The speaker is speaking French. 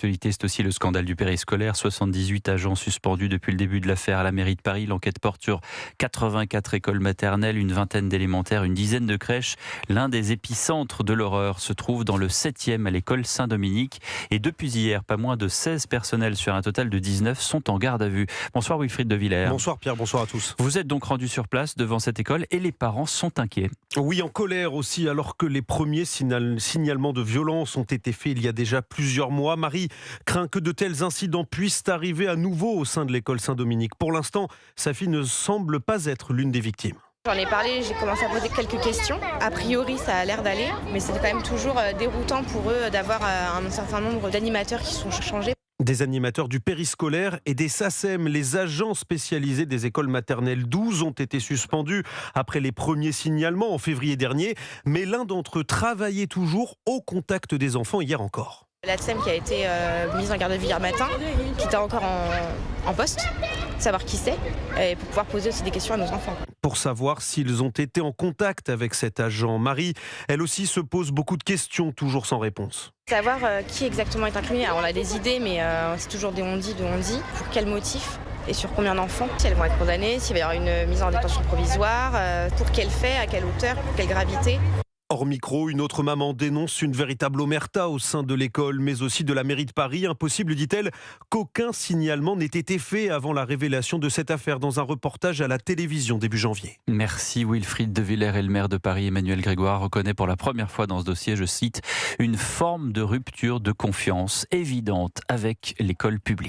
L'actualité, c'est aussi le scandale du périscolaire. 78 agents suspendus depuis le début de l'affaire à la mairie de Paris. L'enquête porte sur 84 écoles maternelles, une vingtaine d'élémentaires, une dizaine de crèches. L'un des épicentres de l'horreur se trouve dans le 7e à l'école Saint-Dominique. Et depuis hier, pas moins de 16 personnels sur un total de 19 sont en garde à vue. Bonsoir Wilfried de Villers. Bonsoir Pierre, bonsoir à tous. Vous êtes donc rendu sur place devant cette école et les parents sont inquiets. Oui, en colère aussi, alors que les premiers signalements de violence ont été faits il y a déjà plusieurs mois. Marie craint que de tels incidents puissent arriver à nouveau au sein de l'école Saint-Dominique. Pour l'instant, sa fille ne semble pas être l'une des victimes. J'en ai parlé, j'ai commencé à poser quelques questions. A priori, ça a l'air d'aller, mais c'est quand même toujours déroutant pour eux d'avoir un certain nombre d'animateurs qui sont changés. Des animateurs du périscolaire et des SACEM, les agents spécialisés des écoles maternelles. 12 ont été suspendus après les premiers signalements en février dernier, mais l'un d'entre eux travaillait toujours au contact des enfants hier encore. La SACEM qui a été mise en garde à vue hier matin, qui était encore en poste, savoir qui c'est, et pour pouvoir poser aussi des questions à nos enfants. Pour savoir s'ils ont été en contact avec cet agent. Marie, elle aussi se pose beaucoup de questions, toujours sans réponse. Savoir qui exactement est incriminé. Alors on a des idées, mais c'est toujours des on-dit, pour quel motif et sur combien d'enfants. Si elles vont être condamnées, s'il va y avoir une mise en détention provisoire, pour quel fait, à quelle hauteur, pour quelle gravité. Hors micro, une autre maman dénonce une véritable omerta au sein de l'école, mais aussi de la mairie de Paris. Impossible, dit-elle, qu'aucun signalement n'ait été fait avant la révélation de cette affaire dans un reportage à la télévision début janvier. Merci Wilfried de Villers. Et le maire de Paris, Emmanuel Grégoire, reconnaît pour la première fois dans ce dossier, je cite, une forme de rupture de confiance évidente avec l'école publique.